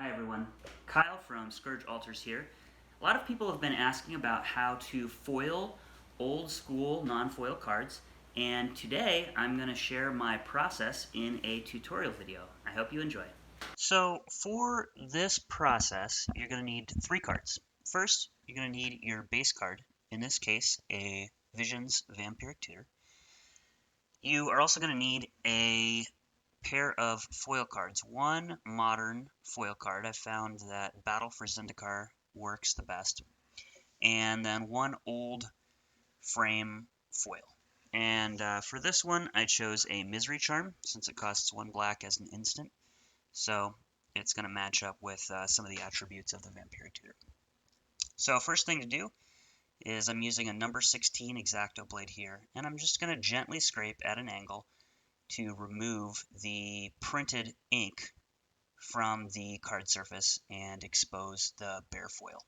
Hi everyone, Kyle from Scourge Altars here. A lot of people have been asking about how to foil old school non-foil cards, and today I'm going to share my process in a tutorial video. I hope you enjoy. So for this process, you're going to need three cards. First, you're going to need your base card, in this case, a Visions Vampiric Tutor. You are also going to need a pair of foil cards. One modern foil card. I found that Battle for Zendikar works the best. And then one old frame foil. And for this one, I chose a Misery Charm since it costs one black as an instant. So it's going to match up with some of the attributes of the Vampiric Tutor. So first thing to do is I'm using a number 16 X-Acto blade here, and I'm just going to gently scrape at an angle to remove the printed ink from the card surface and expose the bare foil.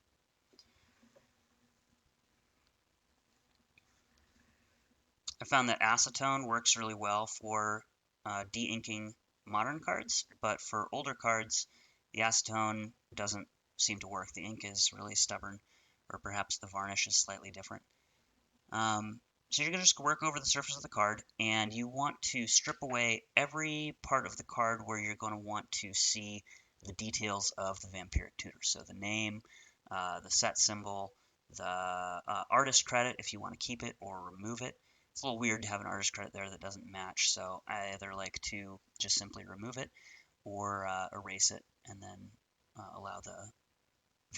I found that acetone works really well for de-inking modern cards, but for older cards, the acetone doesn't seem to work. The ink is really stubborn, or perhaps the varnish is slightly different. So you're going to just work over the surface of the card, and you want to strip away every part of the card where you're going to want to see the details of the Vampiric Tutor. So the name, the set symbol, the artist credit if you want to keep it or remove it. It's a little weird to have an artist credit there that doesn't match, so I either like to just simply remove it or erase it and then allow the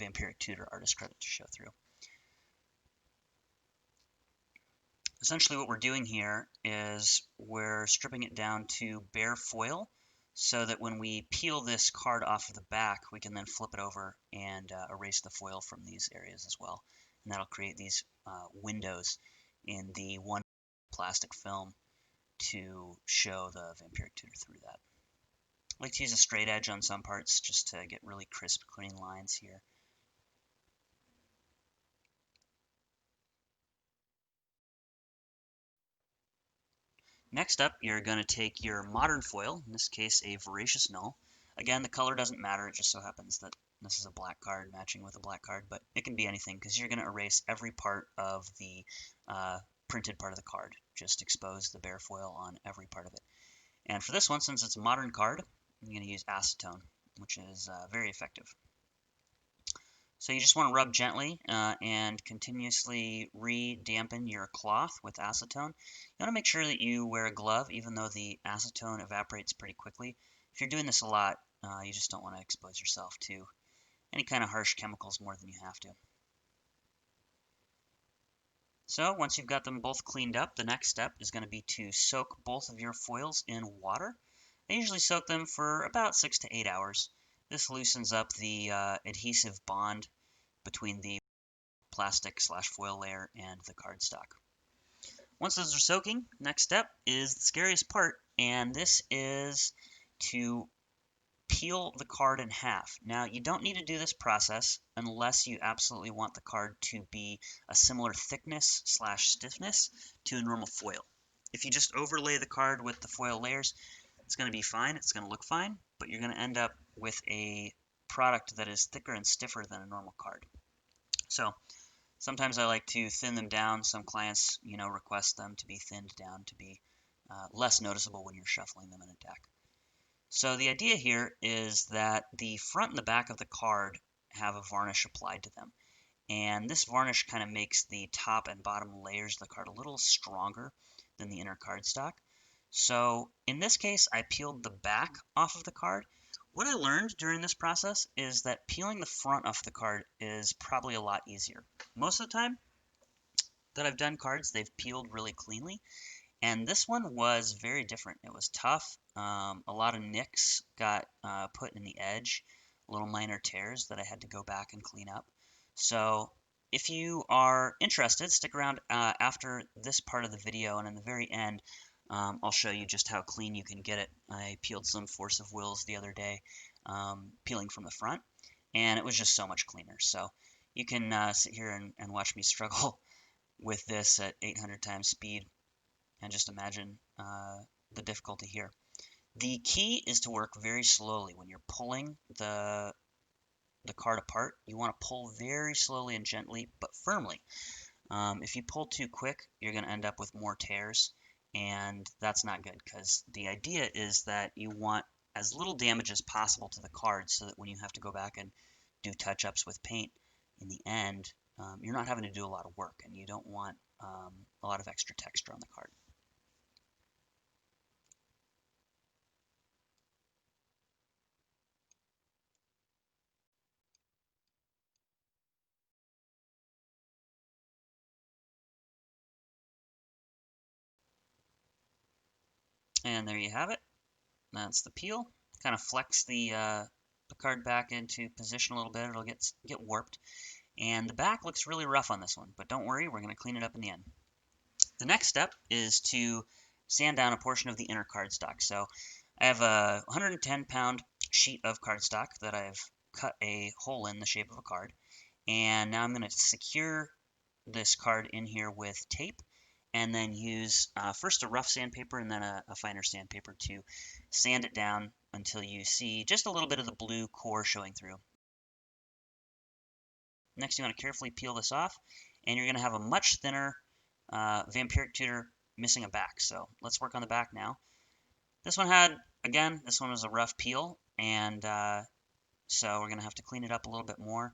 Vampiric Tutor artist credit to show through. Essentially what we're doing here is we're stripping it down to bare foil so that when we peel this card off of the back, we can then flip it over and erase the foil from these areas as well. And that'll create these windows in the one plastic film to show the Vampiric Tutor through that. I like to use a straight edge on some parts just to get really crisp, clean lines here. Next up, you're going to take your modern foil, in this case a Voracious Null. Again, the color doesn't matter, it just so happens that this is a black card matching with a black card, but it can be anything because you're going to erase every part of the printed part of the card. Just expose the bare foil on every part of it. And for this one, since it's a modern card, I'm going to use acetone, which is very effective. So you just want to rub gently and continuously re-dampen your cloth with acetone. You want to make sure that you wear a glove, even though the acetone evaporates pretty quickly. If you're doing this a lot, you just don't want to expose yourself to any kind of harsh chemicals more than you have to. So once you've got them both cleaned up, the next step is going to be to soak both of your foils in water. I usually soak them for about 6 to 8 hours. This loosens up the adhesive bond between the plastic / foil layer and the cardstock. Once those are soaking, next step is the scariest part, and this is to peel the card in half. Now, you don't need to do this process unless you absolutely want the card to be a similar thickness / stiffness to a normal foil. If you just overlay the card with the foil layers, it's going to be fine, it's going to look fine, but you're going to end up with a product that is thicker and stiffer than a normal card. So sometimes I like to thin them down. Some clients, request them to be thinned down to be less noticeable when you're shuffling them in a deck. So the idea here is that the front and the back of the card have a varnish applied to them. And this varnish kind of makes the top and bottom layers of the card a little stronger than the inner cardstock. So in this case, I peeled the back off of the card. What I learned during this process is that peeling the front off the card is probably a lot easier. Most of the time that I've done cards, they've peeled really cleanly. And this one was very different. It was tough. A lot of nicks got put in the edge, little minor tears that I had to go back and clean up. So if you are interested, stick around after this part of the video, and in the very end, I'll show you just how clean you can get it. I peeled some Force of Wills the other day, peeling from the front, and it was just so much cleaner. So you can sit here and watch me struggle with this at 800 times speed, and just imagine the difficulty here. The key is to work very slowly when you're pulling the the card apart, you want to pull very slowly and gently, but firmly. If you pull too quick, you're going to end up with more tears, and that's not good because the idea is that you want as little damage as possible to the card so that when you have to go back and do touch-ups with paint in the end, you're not having to do a lot of work, and you don't want a lot of extra texture on the card. And there you have it. That's the peel. Kind of flex the card back into position a little bit. It'll get warped. And the back looks really rough on this one, but don't worry, we're going to clean it up in the end. The next step is to sand down a portion of the inner cardstock. So I have a 110-pound sheet of cardstock that I've cut a hole in the shape of a card. And now I'm going to secure this card in here with tape and then use first a rough sandpaper and then a finer sandpaper to sand it down until you see just a little bit of the blue core showing through. Next, you want to carefully peel this off, and you're going to have a much thinner Vampiric tutor missing a back. So let's work on the back now. This one was a rough peel, and so we're going to have to clean it up a little bit more.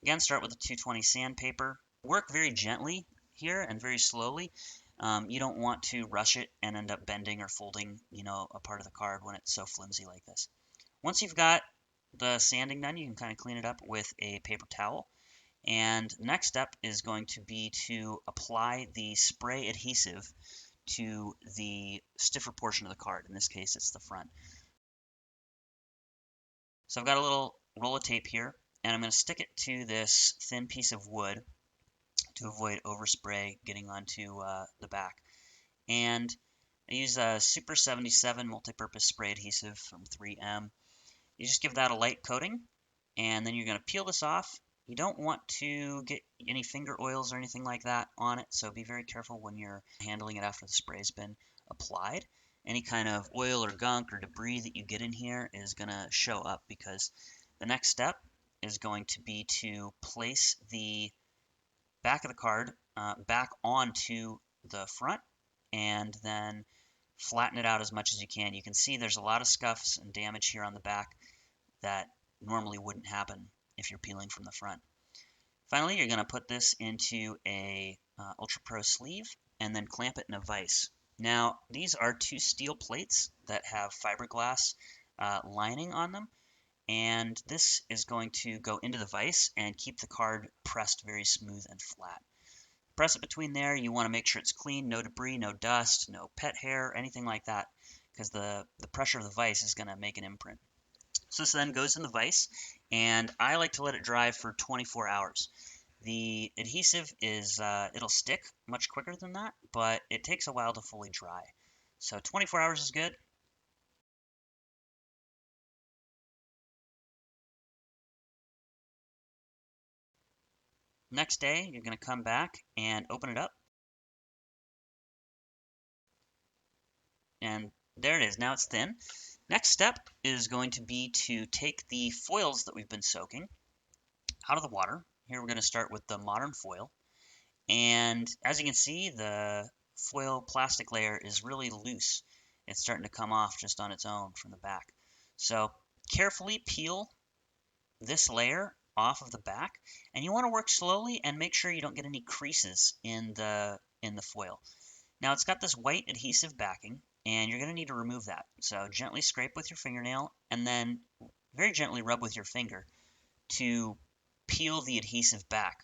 Again, start with a 220 sandpaper. Work very gently here and very slowly. You don't want to rush it and end up bending or folding, a part of the card when it's so flimsy like this. Once you've got the sanding done, you can kind of clean it up with a paper towel. And the next step is going to be to apply the spray adhesive to the stiffer portion of the card. In this case, it's the front. So I've got a little roll of tape here, and I'm going to stick it to this thin piece of wood to avoid overspray getting onto the back. And I use a Super 77 multi-purpose spray adhesive from 3M. You just give that a light coating, and then you're going to peel this off. You don't want to get any finger oils or anything like that on it, so be very careful when you're handling it after the spray's been applied. Any kind of oil or gunk or debris that you get in here is going to show up because the next step is going to be to place the back of the card back onto the front and then flatten it out as much as you can. You can see there's a lot of scuffs and damage here on the back that normally wouldn't happen if you're peeling from the front. Finally, you're going to put this into a Ultra Pro sleeve and then clamp it in a vise. Now, these are two steel plates that have fiberglass lining on them, and this is going to go into the vise and keep the card pressed very smooth and flat. Press it between there. You want to make sure it's clean, no debris, no dust, no pet hair, anything like that, because the pressure of the vise is going to make an imprint. So this then goes in the vise, and I like to let it dry for 24 hours. The adhesive it'll stick much quicker than that, but it takes a while to fully dry. So 24 hours is good. Next day, you're going to come back and open it up. And there it is. Now it's thin. Next step is going to be to take the foils that we've been soaking out of the water. Here we're going to start with the modern foil. And as you can see, the foil plastic layer is really loose. It's starting to come off just on its own from the back. So carefully peel this layer off of the back, and you want to work slowly and make sure you don't get any creases in the foil. Now it's got this white adhesive backing, and you're going to need to remove that. So gently scrape with your fingernail and then very gently rub with your finger to peel the adhesive back.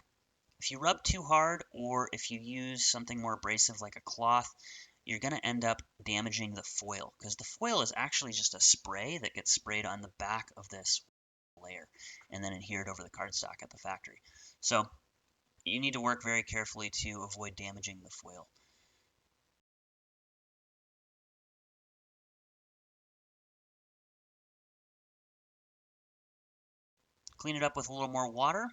If you rub too hard or if you use something more abrasive like a cloth, you're going to end up damaging the foil because the foil is actually just a spray that gets sprayed on the back of this layer and then adhered over the cardstock at the factory. So you need to work very carefully to avoid damaging the foil. Clean it up with a little more water,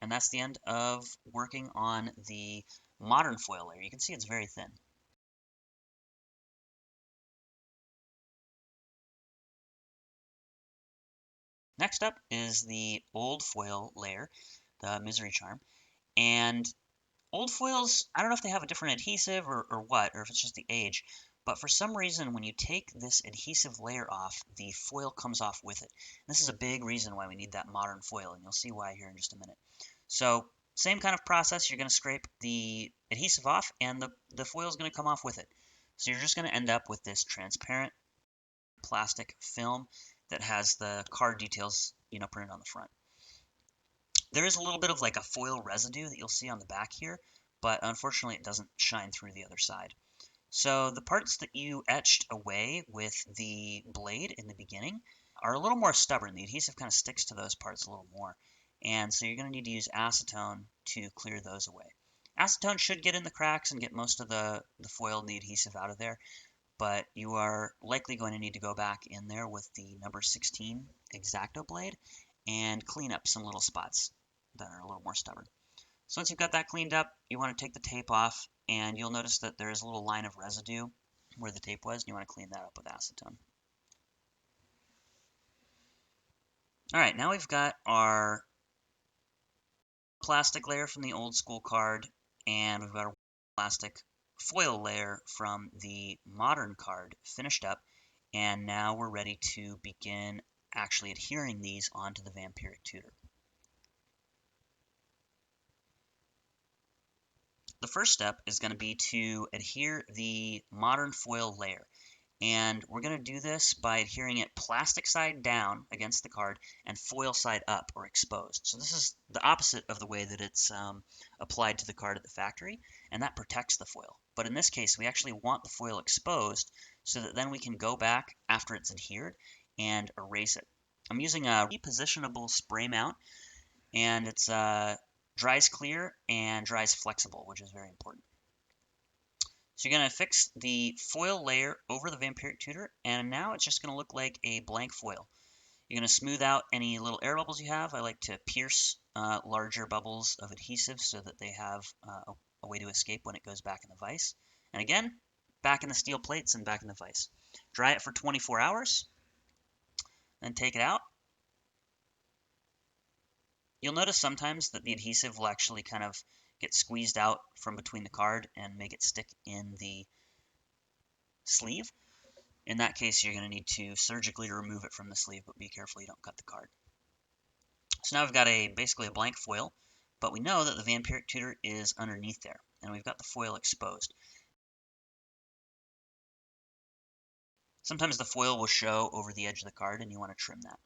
and that's the end of working on the modern foil layer. You can see it's very thin. Next up is the old foil layer, the Misery Charm. And old foils, I don't know if they have a different adhesive or what, or if it's just the age, but for some reason, when you take this adhesive layer off, the foil comes off with it. This is a big reason why we need that modern foil, and you'll see why here in just a minute. So, same kind of process, you're going to scrape the adhesive off, and the foil is going to come off with it. So you're just going to end up with this transparent plastic film that has the card details, printed on the front. There is a little bit of like a foil residue that you'll see on the back here, but unfortunately it doesn't shine through the other side. So the parts that you etched away with the blade in the beginning are a little more stubborn. The adhesive kind of sticks to those parts a little more. And so you're going to need to use acetone to clear those away. Acetone should get in the cracks and get most of the foil and the adhesive out of there, but you are likely going to need to go back in there with the number 16 X-Acto blade and clean up some little spots that are a little more stubborn. So once you've got that cleaned up, you want to take the tape off, and you'll notice that there is a little line of residue where the tape was, and you want to clean that up with acetone. Alright, now we've got our plastic layer from the old school card, and we've got a plastic foil layer from the modern card finished up, and now we're ready to begin actually adhering these onto the Vampiric tutor. The first step is going to be to adhere the modern foil layer. And we're going to do this by adhering it plastic side down against the card and foil side up or exposed. So this is the opposite of the way that it's applied to the card at the factory, and that protects the foil. But in this case, we actually want the foil exposed so that then we can go back after it's adhered and erase it. I'm using a repositionable spray mount, and it's dries clear and dries flexible, which is very important. So you're going to fix the foil layer over the Vampiric tutor, and now it's just going to look like a blank foil. You're going to smooth out any little air bubbles you have. I like to pierce larger bubbles of adhesive so that they have a way to escape when it goes back in the vise. And again, back in the steel plates and back in the vise. Dry it for 24 hours, then take it out. You'll notice sometimes that the adhesive will actually kind of get squeezed out from between the card and make it stick in the sleeve. In that case, you're going to need to surgically remove it from the sleeve, but be careful you don't cut the card. So now we've got basically a blank foil, but we know that the Vampiric tutor is underneath there, and we've got the foil exposed. Sometimes the foil will show over the edge of the card, and you want to trim that.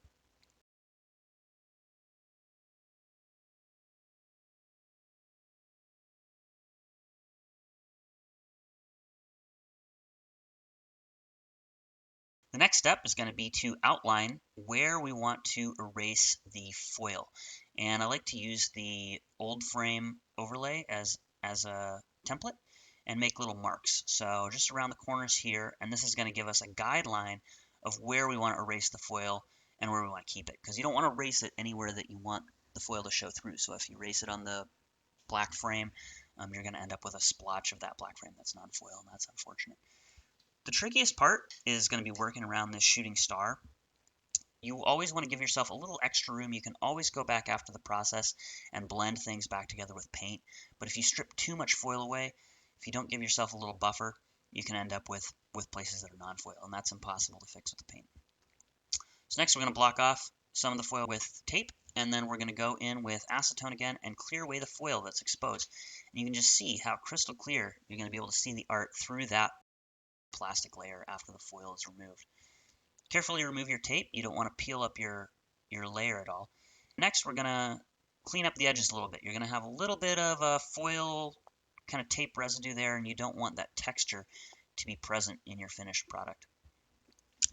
The next step is going to be to outline where we want to erase the foil. And I like to use the old frame overlay as a template and make little marks. So just around the corners here, and this is going to give us a guideline of where we want to erase the foil and where we want to keep it. Because you don't want to erase it anywhere that you want the foil to show through. So if you erase it on the black frame, you're going to end up with a splotch of that black frame that's non-foil, and that's unfortunate. The trickiest part is going to be working around this shooting star. You always want to give yourself a little extra room. You can always go back after the process and blend things back together with paint. But if you strip too much foil away, if you don't give yourself a little buffer, you can end up with places that are non-foil, and that's impossible to fix with the paint. So next we're going to block off some of the foil with tape, and then we're going to go in with acetone again and clear away the foil that's exposed. And you can just see how crystal clear you're going to be able to see the art through that plastic layer after the foil is removed. Carefully remove your tape. You don't want to peel up your layer at all. Next, we're going to clean up the edges a little bit. You're going to have a little bit of a foil kind of tape residue there, and you don't want that texture to be present in your finished product.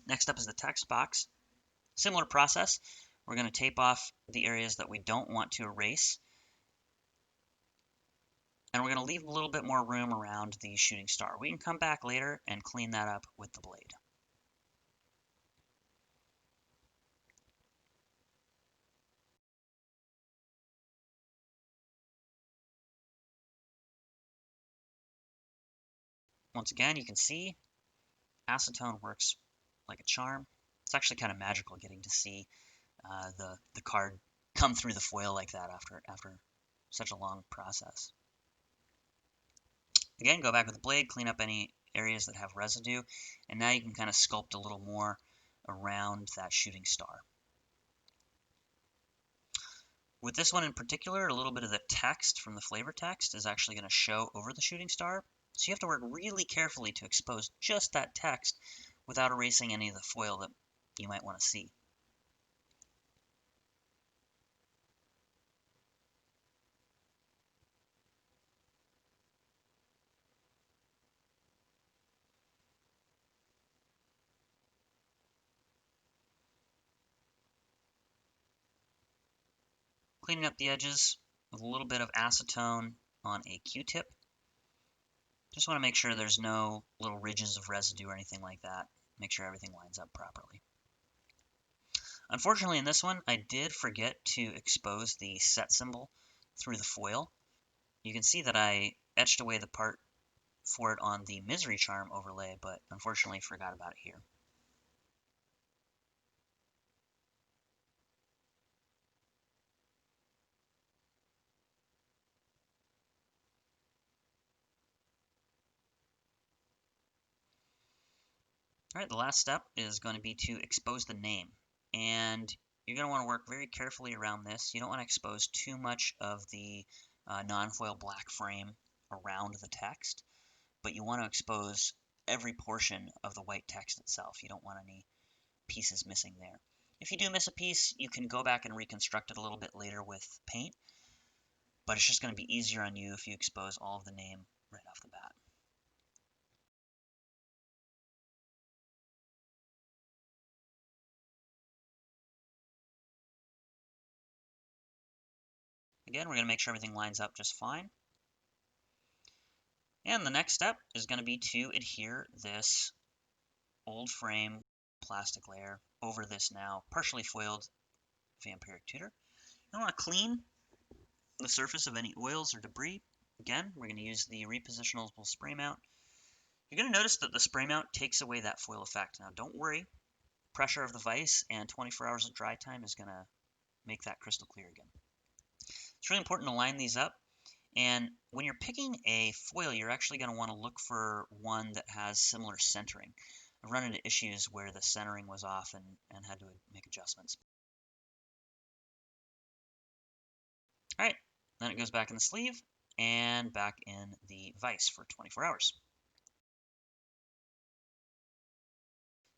Next up is the text box. Similar process. We're going to tape off the areas that we don't want to erase, and we're going to leave a little bit more room around the shooting star. We can come back later and clean that up with the blade. Once again, you can see acetone works like a charm. It's actually kind of magical getting to see the card come through the foil like that after such a long process. Again, go back with the blade, clean up any areas that have residue, and now you can kind of sculpt a little more around that shooting star. With this one in particular, a little bit of the text from the flavor text is actually going to show over the shooting star, so you have to work really carefully to expose just that text without erasing any of the foil that you might want to see. Cleaning up the edges with a little bit of acetone on a Q-tip. Just want to make sure there's no little ridges of residue or anything like that. Make sure everything lines up properly. Unfortunately, in this one, I did forget to expose the set symbol through the foil. You can see that I etched away the part for it on the Misery Charm overlay, but unfortunately forgot about it here. Alright, the last step is going to be to expose the name. And you're going to want to work very carefully around this. You don't want to expose too much of the non-foil black frame around the text, but you want to expose every portion of the white text itself. You don't want any pieces missing there. If you do miss a piece, you can go back and reconstruct it a little bit later with paint, but it's just going to be easier on you if you expose all of the name right off the bat. Again, we're going to make sure everything lines up just fine. And the next step is going to be to adhere this old frame plastic layer over this now partially foiled Vampiric tutor. I want to clean the surface of any oils or debris. Again, we're going to use the repositionable spray mount. You're going to notice that the spray mount takes away that foil effect. Now, don't worry. Pressure of the vise and 24 hours of dry time is going to make that crystal clear again. It's really important to line these up. And when you're picking a foil, you're actually going to want to look for one that has similar centering. I've run into issues where the centering was off and had to make adjustments. All right, then it goes back in the sleeve and back in the vise for 24 hours.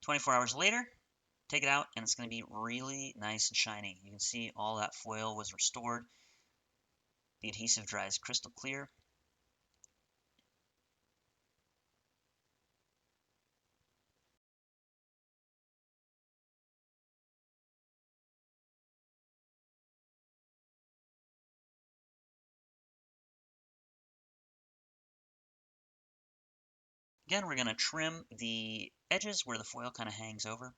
24 hours later, take it out and it's going to be really nice and shiny. You can see all that foil was restored. The adhesive dries crystal clear. Again, we're going to trim the edges where the foil kind of hangs over.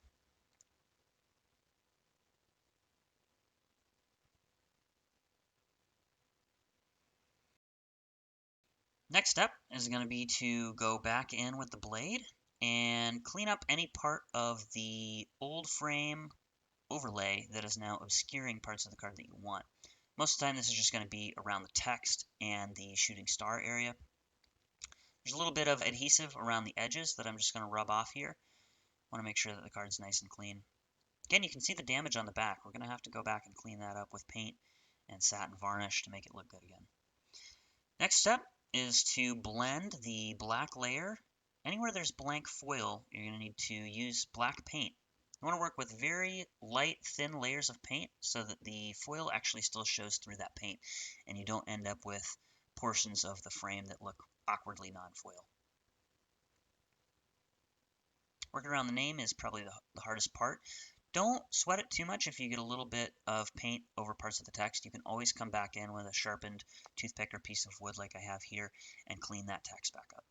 Next step is going to be to go back in with the blade and clean up any part of the old frame overlay that is now obscuring parts of the card that you want. Most of the time this is just going to be around the text and the shooting star area. There's a little bit of adhesive around the edges that I'm just going to rub off here. I want to make sure that the card's nice and clean. Again, you can see the damage on the back. We're going to have to go back and clean that up with paint and satin varnish to make it look good again. Next step is to blend the black layer. Anywhere there's blank foil, you're going to need to use black paint. You want to work with very light, thin layers of paint so that the foil actually still shows through that paint and you don't end up with portions of the frame that look awkwardly non-foil. Working around the name is probably the hardest part. Don't sweat it too much if you get a little bit of paint over parts of the text. You can always come back in with a sharpened toothpick or piece of wood like I have here and clean that text back up.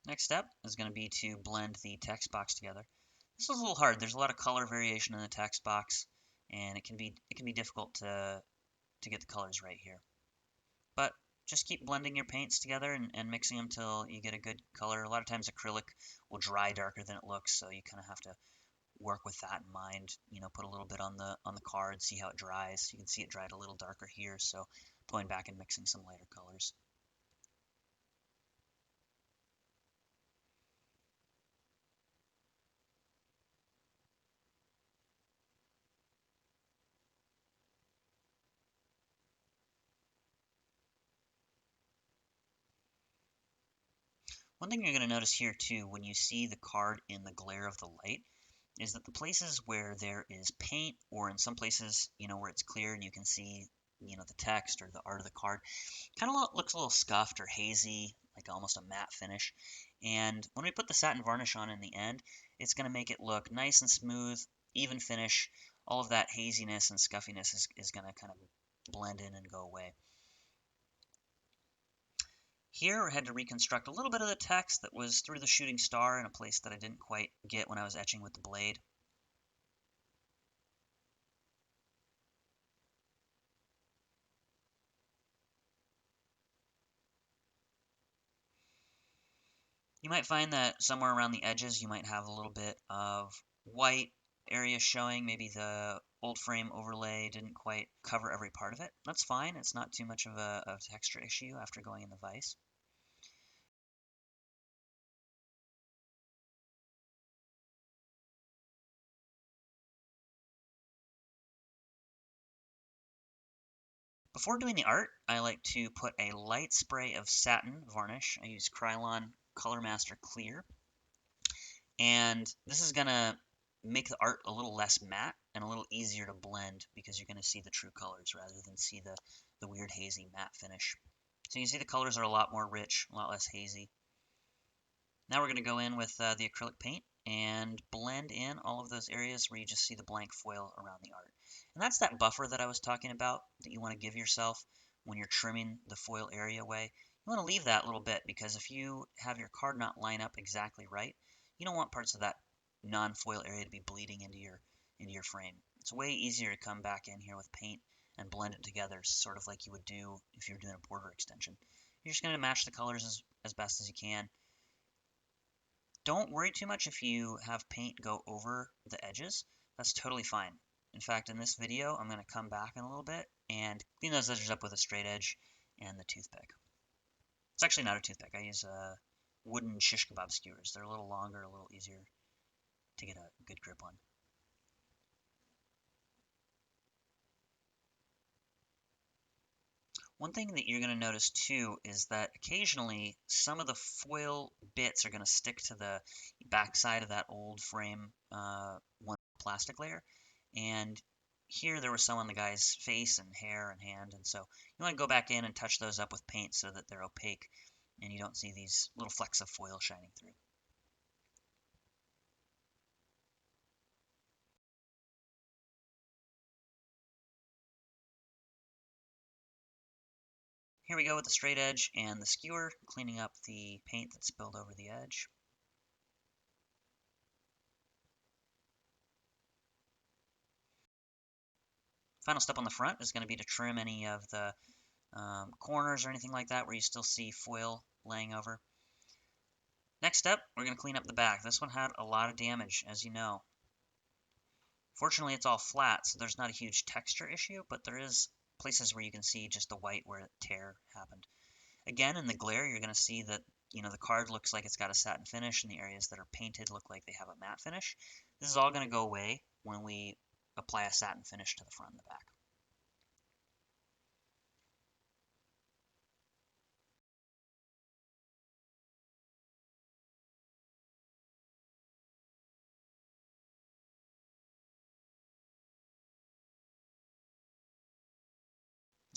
Next step is going to be to blend the text box together. This is a little hard. There's a lot of color variation in the text box, and it can be difficult to get the colors right here. But just keep blending your paints together and mixing them till you get a good color. A lot of times acrylic will dry darker than it looks, so you kind of have to work with that in mind. You know, put a little bit on the card, see how it dries. You can see it dried a little darker here, so going back and mixing some lighter colors. One thing you're going to notice here too, when you see the card in the glare of the light, is that the places where there is paint, or in some places, you know, where it's clear and you can see, you know, the text or the art of the card, kind of looks a little scuffed or hazy, like almost a matte finish. And when we put the satin varnish on in the end, it's going to make it look nice and smooth, even finish. All of that haziness and scuffiness is going to kind of blend in and go away. Here I had to reconstruct a little bit of the text that was through the shooting star in a place that I didn't quite get when I was etching with the blade. You might find that somewhere around the edges you might have a little bit of white area showing. Maybe the old frame overlay didn't quite cover every part of it. That's fine. It's not too much of a texture issue after going in the vise. Before doing the art, I like to put a light spray of satin varnish. I use Krylon Color Master Clear. And this is going to make the art a little less matte and a little easier to blend because you're going to see the true colors rather than see the weird hazy matte finish. So you can see the colors are a lot more rich, a lot less hazy. Now we're going to go in with the acrylic paint and blend in all of those areas where you just see the blank foil around the art. And that's that buffer that I was talking about that you want to give yourself when you're trimming the foil area away. You want to leave that little bit because if you have your card not line up exactly right, you don't want parts of that non-foil area to be bleeding into your frame. It's way easier to come back in here with paint and blend it together, sort of like you would do if you were doing a border extension. You're just going to match the colors as best as you can. Don't worry too much if you have paint go over the edges. That's totally fine. In fact, in this video, I'm going to come back in a little bit and clean those edges up with a straight edge and the toothpick. It's actually not a toothpick. I use wooden shish kebab skewers. They're a little longer, a little easier to get a good grip on. One thing that you're going to notice too is that occasionally some of the foil bits are going to stick to the backside of that old frame one plastic layer. And here there was some on the guy's face and hair and hand, and so you want to go back in and touch those up with paint so that they're opaque and you don't see these little flecks of foil shining through. Here we go with the straight edge and the skewer, cleaning up the paint that spilled over the edge. Final step on the front is going to be to trim any of the corners or anything like that where you still see foil laying over. Next step, we're going to clean up the back. This one had a lot of damage, as you know. Fortunately, it's all flat, so there's not a huge texture issue, but there is places where you can see just the white where the tear happened. Again, in the glare, you're going to see that the card looks like it's got a satin finish, and the areas that are painted look like they have a matte finish. This is all going to go away when we apply a satin finish to the front and the back.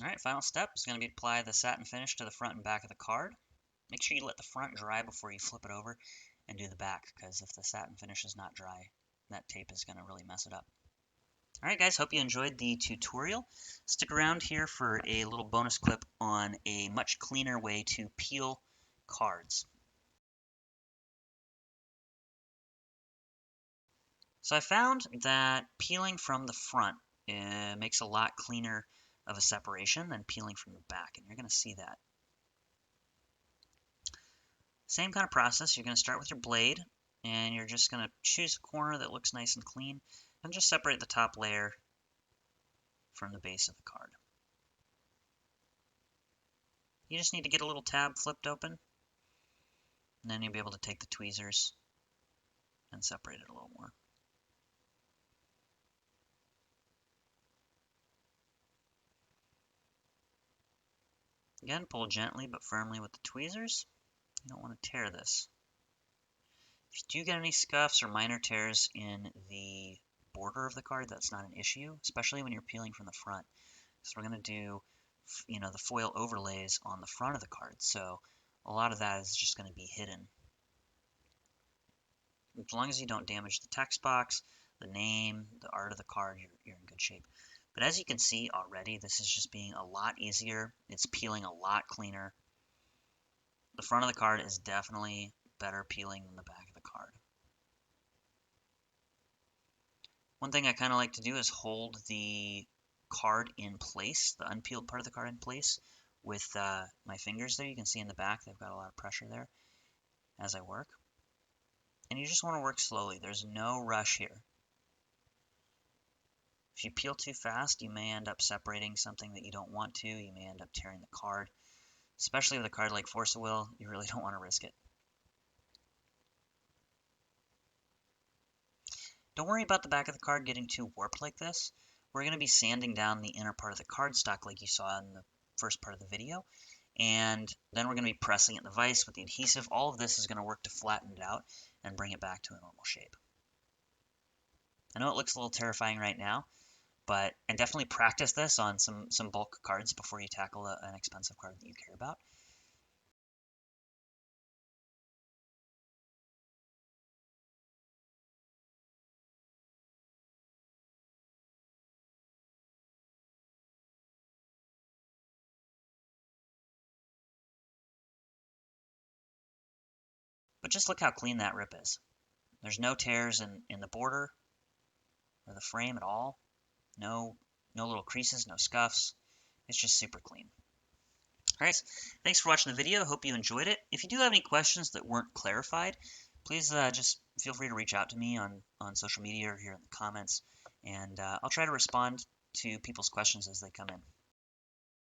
Alright, final step is going to be to apply the satin finish to the front and back of the card. Make sure you let the front dry before you flip it over and do the back, because if the satin finish is not dry, that tape is going to really mess it up. Alright guys, hope you enjoyed the tutorial. Stick around here for a little bonus clip on a much cleaner way to peel cards. So I found that peeling from the front makes a lot cleaner of a separation than peeling from the back, and you're going to see that. Same kind of process. You're going to start with your blade, and you're just going to choose a corner that looks nice and clean, and just separate the top layer from the base of the card. You just need to get a little tab flipped open, and then you'll be able to take the tweezers and separate it a little more. Again, pull gently but firmly with the tweezers. You don't want to tear this. If you do get any scuffs or minor tears in the border of the card, that's not an issue, especially when you're peeling from the front. So we're going to do, the foil overlays on the front of the card. So a lot of that is just going to be hidden. As long as you don't damage the text box, the name, the art of the card, you're in good shape. But as you can see already, this is just being a lot easier. It's peeling a lot cleaner. The front of the card is definitely better peeling than the back of the card. One thing I kind of like to do is hold the card in place, the unpeeled part of the card in place, with my fingers there. You can see in the back they've got a lot of pressure there as I work. And you just want to work slowly. There's no rush here. If you peel too fast, you may end up separating something that you don't want to. You may end up tearing the card. Especially with a card like Force of Will, you really don't want to risk it. Don't worry about the back of the card getting too warped like this. We're going to be sanding down the inner part of the cardstock like you saw in the first part of the video. And then we're going to be pressing it in the vise with the adhesive. All of this is going to work to flatten it out and bring it back to a normal shape. I know it looks a little terrifying right now, and definitely practice this on some bulk cards before you tackle an expensive card that you care about. But just look how clean that rip is. There's no tears in the border or the frame at all. No little creases, no scuffs. It's just super clean. Alright, thanks for watching the video. Hope you enjoyed it. If you do have any questions that weren't clarified, please just feel free to reach out to me on social media or here in the comments, and I'll try to respond to people's questions as they come in.